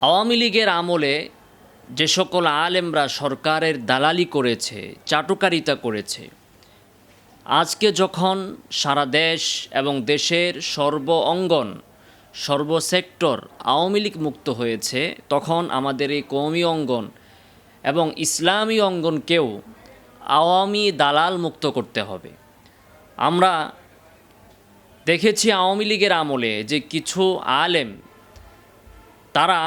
আওয়ামী লীগের আমলে যে সকল আলেমরা সরকারের দালালি করেছে, চাটুকারিতা করেছে, আজকে যখন সারা দেশ এবং দেশের সর্ব অঙ্গন, সর্বসেক্টর আওয়ামী লীগ মুক্ত হয়েছে, তখন আমাদের এই কওমি অঙ্গন এবং ইসলামী অঙ্গনকেও আওয়ামী দালাল মুক্ত করতে হবে। আমরা দেখেছি আওয়ামী লীগের আমলে যে কিছু আলেম তারা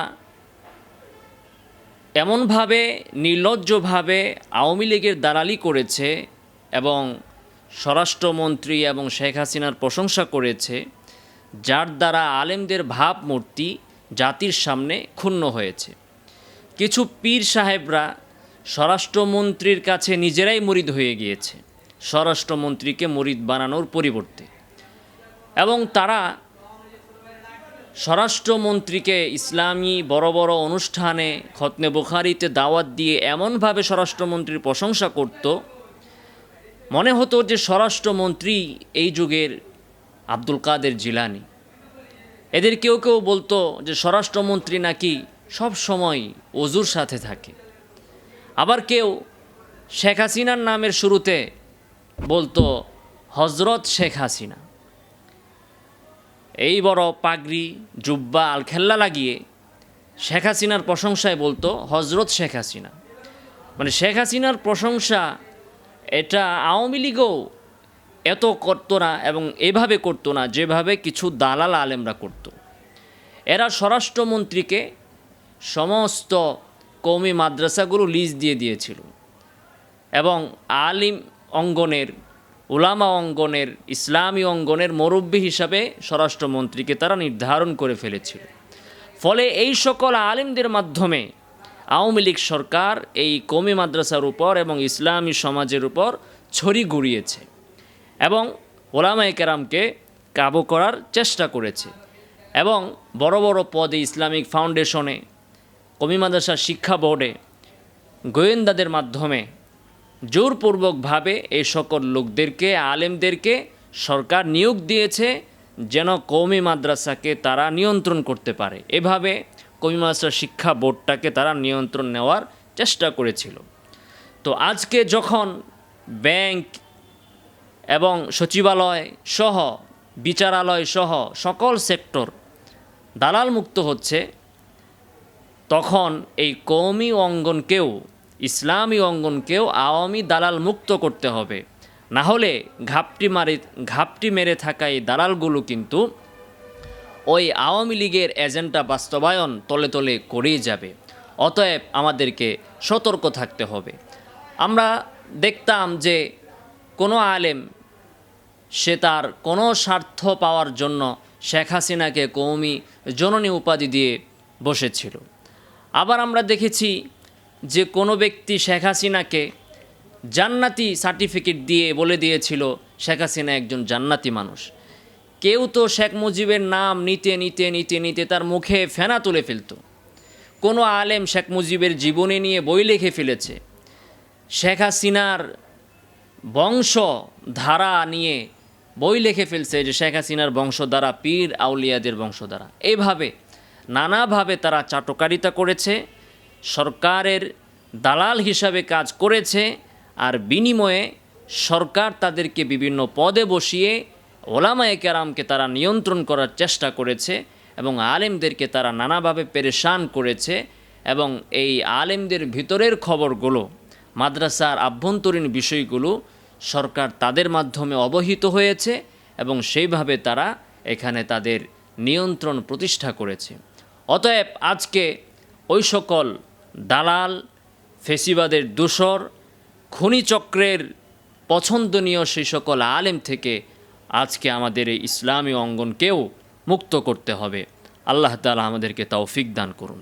এমনভাবে নির্লজ্জভাবে আওয়ামী লীগের দালালি করেছে এবং স্বরাষ্ট্রমন্ত্রী এবং শেখ হাসিনার প্রশংসা করেছে, যার দ্বারা আলেমদের ভাবমূর্তি জাতির সামনে ক্ষুণ্ণ হয়েছে। কিছু পীর সাহেবরা স্বরাষ্ট্রমন্ত্রীর কাছে নিজেরাই মুরিদ হয়ে গিয়েছে স্বরাষ্ট্রমন্ত্রীকে মুরিদ বানানোর পরিবর্তে, এবং তারা স্বরাষ্ট্রমন্ত্রীকে ইসলামী বড় বড় অনুষ্ঠানে খতনে বুখারিতে দাওয়াত দিয়ে এমনভাবে স্বরাষ্ট্রমন্ত্রীর প্রশংসা করত, মনে হতো যে স্বরাষ্ট্রমন্ত্রী এই যুগের আব্দুল কাদের জিলানী। এদের কেউ কেউ বলতো যে স্বরাষ্ট্রমন্ত্রী নাকি সব সময় ওযুর সাথে থাকে। আবার কেউ শেখ হাসিনার নামের শুরুতে বলতো হজরত শেখ হাসিনা। এই বড় পাগড়ি, জুব্বা, আলখেল্লা লাগিয়ে শেখ হাসিনার প্রশংসায় বলতো হজরত শেখ হাসিনা। মানে শেখ হাসিনার প্রশংসা এটা আওয়ামী লীগও এত করতো না এবং এভাবে করতো না যেভাবে কিছু দালাল আলেমরা করত। এরা স্বরাষ্ট্রমন্ত্রীকে সমস্ত কওমি মাদ্রাসাগুলো লিজ দিয়ে দিয়েছিল এবং আলিম অঙ্গনের, উলামা অঙ্গনের, ইসলামী অঙ্গনের মুরব্বী হিসাবে স্বরাষ্ট্রমন্ত্রীকে তারা নির্ধারণ করে ফেলেছিল। ফলে এই সকল আলেমদের মাধ্যমে আওয়ামী লীগ সরকার এই কওমি মাদ্রাসার উপর এবং ইসলামী সমাজের উপর ছড়ি ঘুরিয়েছে এবং ওলামায়ে কেরামকে কাবু করার চেষ্টা করেছে এবং বড় বড় পদে, ইসলামিক ফাউন্ডেশনে, কওমি মাদ্রাসা শিক্ষা বোর্ডে, গোয়েন্দাদের মাধ্যমে জোরপূর্বকভাবে এই সকল লোকদেরকে, আলেমদেরকে সরকার নিয়োগ দিয়েছে যেন কওমি মাদ্রাসাকে তারা নিয়ন্ত্রণ করতে পারে। এভাবে কওমি মাদ্রাসা শিক্ষা বোর্ডটাকে তারা নিয়ন্ত্রণ নেওয়ার চেষ্টা করেছিল। তো আজকে যখন ব্যাংক এবং সচিবালয় সহ, বিচারালয় সহ সকল সেক্টর দালাল মুক্ত হচ্ছে, তখন এই কওমি অঙ্গনকেও, ইসলামী অঙ্গনকেও আওয়ামী দালাল মুক্ত করতে হবে। না হলে ঘাপটি মেরে থাকা এই দালালগুলো কিন্তু ওই আওয়ামী লীগের এজেন্ডা বাস্তবায়ন তলে তলে করেই যাবে। অতএব আমাদেরকে সতর্ক থাকতে হবে। আমরা দেখতাম যে কোনো আলেম সে তার কোনো স্বার্থ পাওয়ার জন্য শেখ হাসিনাকে কওমি জননী উপাধি দিয়ে বসেছিল। আবার আমরা দেখেছি যে কোনো ব্যক্তি শেখ হাসিনাকে জান্নাতি সার্টিফিকেট দিয়ে বলে দিয়েছিল শেখ হাসিনা একজন জান্নাতি মানুষ। কেউ তো শেখ মুজিবের নাম নিতে নিতে নিতে নিতে তার মুখে ফেনা তুলে ফেলত। কোনো আলেম শেখ মুজিবের জীবনী নিয়ে বই লিখে ফেলেছে, শেখ হাসিনার বংশধারা নিয়ে বই লিখে ফেলছে যে শেখ হাসিনার বংশধারা পীর আউলিয়াদের বংশধারা। এইভাবে নানাভাবে তারা চাটুকারিতা করেছে, সরকারের দালাল হিসাবে কাজ করেছে, আর বিনিময়ে সরকার তাদেরকে বিভিন্ন পদে বসিয়ে ওলামায়ে কেরামকে তারা নিয়ন্ত্রণ করার চেষ্টা করেছে এবং আলেমদেরকে তারা নানাভাবে পেরেশান করেছে। এবং এই আলেমদের ভিতরের খবরগুলো, মাদ্রাসার আভ্যন্তরীণ বিষয়গুলো সরকার তাদের মাধ্যমে অবহিত হয়েছে এবং সেইভাবে তারা এখানে তাদের নিয়ন্ত্রণ প্রতিষ্ঠা করেছে। অতএব আজকে ওই সকল দালাল, ফেসিবাদের দূষর, খুনি চক্রের পছন্দনীয় সেই সকল আলেম থেকে আজকে আমাদের এই ইসলামী অঙ্গনকেও মুক্ত করতে হবে। আল্লাহ তাআলা আমাদেরকে তৌফিক দান করুন।